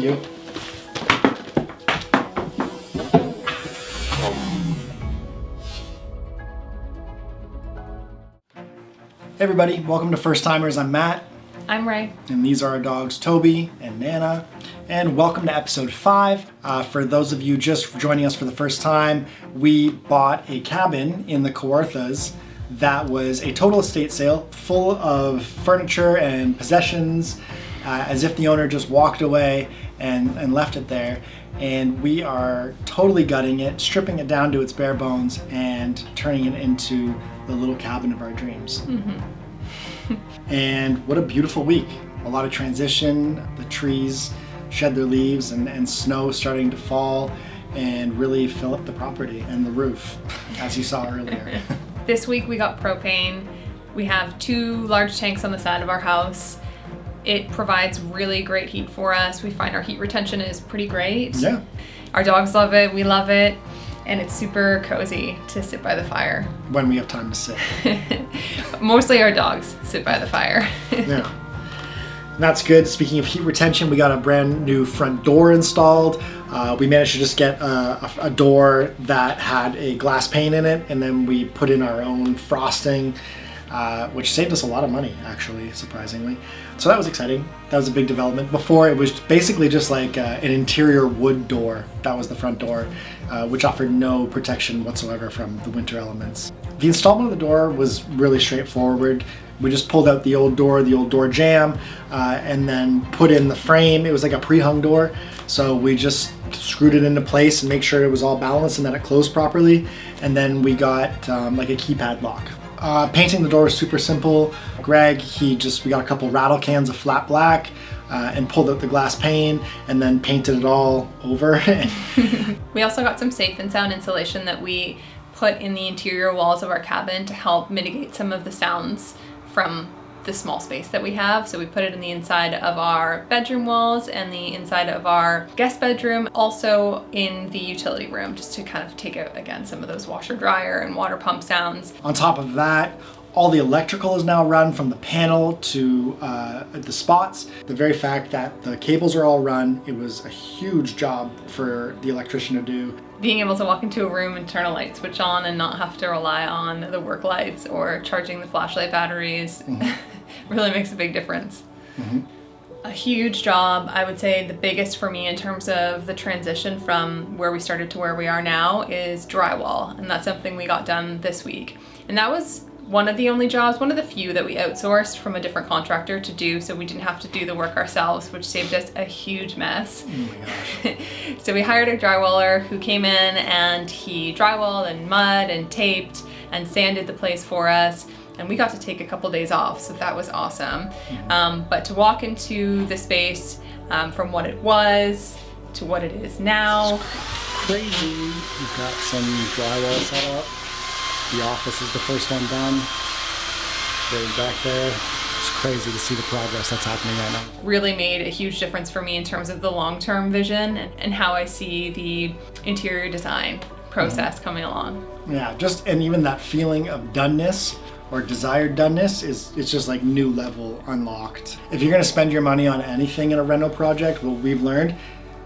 you. Hey everybody, welcome to First Timers. I'm Matt. I'm Ray. And these are our dogs, Toby and Nana. And welcome to episode 5. For those of you just joining us for the first time, we bought a cabin in the Kawarthas that was a total estate sale full of furniture and possessions, as if the owner just walked away and left it there. And we are totally gutting it, stripping it down to its bare bones, and turning it into the little cabin of our dreams. And what a beautiful week. A lot of transition, the trees shed their leaves and snow starting to fall and really fill up the property and the roof, as you saw earlier. This week we got propane. We have 2 large tanks on the side of our house. It provides really great heat for us. We find our heat retention is pretty great. Yeah. Our dogs love it, we love it, and it's super cozy to sit by the fire. When we have time to sit. Mostly our dogs sit by the fire. Yeah. And that's good. Speaking of heat retention, we got a brand new front door installed. We managed to just get a door that had a glass pane in it, and then we put in our own frosting, which saved us a lot of money, actually, surprisingly. So that was exciting. That was a big development. Before, it was basically just like an interior wood door. That was the front door, which offered no protection whatsoever from the winter elements. The installment of the door was really straightforward. We just pulled out the old door jamb, and then put in the frame. It was like a pre-hung door, so we just screwed it into place and make sure it was all balanced and that it closed properly. And then we got like a keypad lock. Painting the door was super simple. Greg, we got a couple rattle cans of flat black and pulled out the glass pane and then painted it all over. We also got some safe and sound insulation that we put in the interior walls of our cabin to help mitigate some of the sounds from the small space that we have. So we put it in the inside of our bedroom walls and the inside of our guest bedroom, also in the utility room, just to kind of take out, again, some of those washer dryer and water pump sounds. On top of that, all the electrical is now run from the panel to the spots. The very fact that the cables are all run, it was a huge job for the electrician to do. Being able to walk into a room and turn a light switch on and not have to rely on the work lights or charging the flashlight batteries really makes a big difference. A huge job. I would say the biggest for me in terms of the transition from where we started to where we are now is drywall, and that's something we got done this week. And that was one of the only jobs, one of the few that we outsourced from a different contractor to do, so we didn't have to do the work ourselves, which saved us a huge mess. Oh my gosh. So we hired a drywaller who came in and he drywalled and mud and taped and sanded the place for us, and we got to take a couple days off, so that was awesome. But to walk into the space from what it was to what it is now. Crazy. We've got some drywall set up. The office is the first one done. Right back there. It's crazy to see the progress that's happening right now. Really made a huge difference for me in terms of the long-term vision and how I see the interior design process coming along. Yeah, and even that feeling of doneness or desired doneness it's just like new level unlocked. If you're gonna spend your money on anything in a reno project, what we've learned,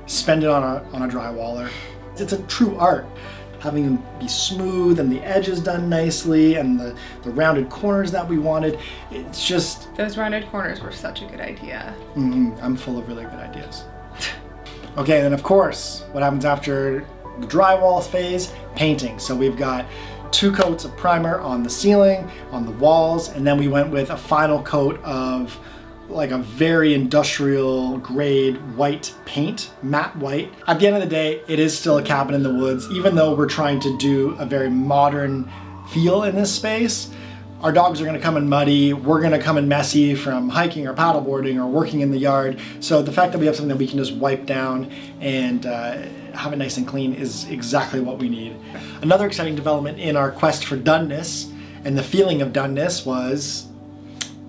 spend it on a drywaller. It's a true art. Having them be smooth and the edges done nicely and the rounded corners that we wanted. It's just... Those rounded corners were such a good idea. I'm full of really good ideas. Okay, and then of course, what happens after the drywall phase? Painting. So we've got 2 coats of primer on the ceiling, on the walls, and then we went with a final coat of like a very industrial grade white paint, matte white. At the end of the day, it is still a cabin in the woods, even though we're trying to do a very modern feel in this space. Our dogs are gonna come in muddy, we're gonna come in messy from hiking or paddleboarding or working in the yard. So the fact that we have something that we can just wipe down and have it nice and clean is exactly what we need. Another exciting development in our quest for doneness and the feeling of doneness was...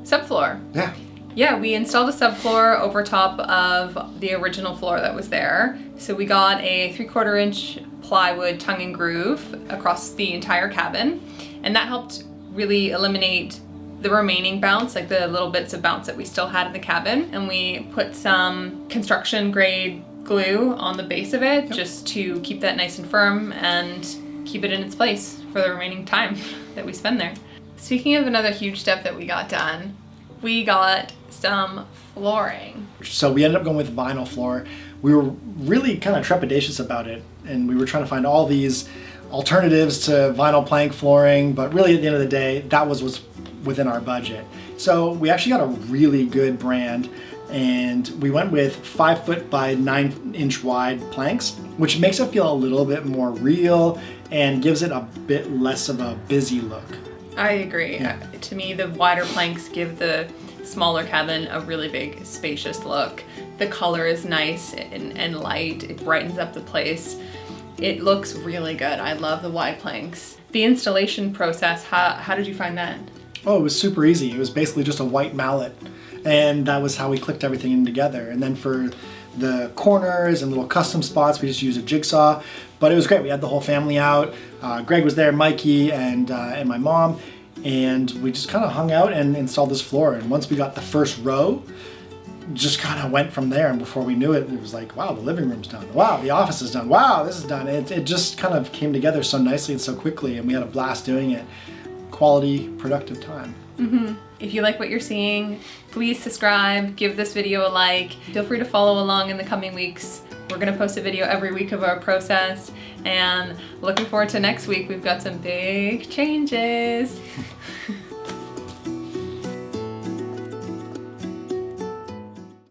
subfloor. Yeah. Yeah, we installed a subfloor over top of the original floor that was there. So we got a 3/4 inch plywood tongue and groove across the entire cabin, and that helped really eliminate the remaining bounce, like the little bits of bounce that we still had in the cabin, and we put some construction grade glue on the base of it just to keep that nice and firm and keep it in its place for the remaining time that we spend there. Speaking of another huge step that we got done, we got some flooring. So we ended up going with vinyl floor. We were really kind of trepidatious about it, and we were trying to find all these alternatives to vinyl plank flooring, but really at the end of the day, that was within our budget. So we actually got a really good brand, and we went with 5 foot by 9 inch wide planks, which makes it feel a little bit more real and gives it a bit less of a busy look. I agree. Yeah. To me, the wider planks give the smaller cabin a really big, spacious look. The color is nice and light. It brightens up the place. It looks really good. I love the wide planks. The installation process, how did you find that? Oh, it was super easy. It was basically just a white mallet, and that was how we clicked everything in together. And then for the corners and little custom spots, we just used a jigsaw. But it was great. We had the whole family out. Greg was there, Mikey, and my mom, and we just kind of hung out and installed this floor. And once we got the first row, just kind of went from there. And before we knew it, it was like, wow, the living room's done. Wow, the office is done. Wow, this is done. It just kind of came together so nicely and so quickly, and we had a blast doing it. Quality, productive time. Mm-hmm. If you like what you're seeing, please subscribe, give this video a like. Feel free to follow along in the coming weeks. We're gonna post a video every week of our process, and looking forward to next week. We've got some big changes.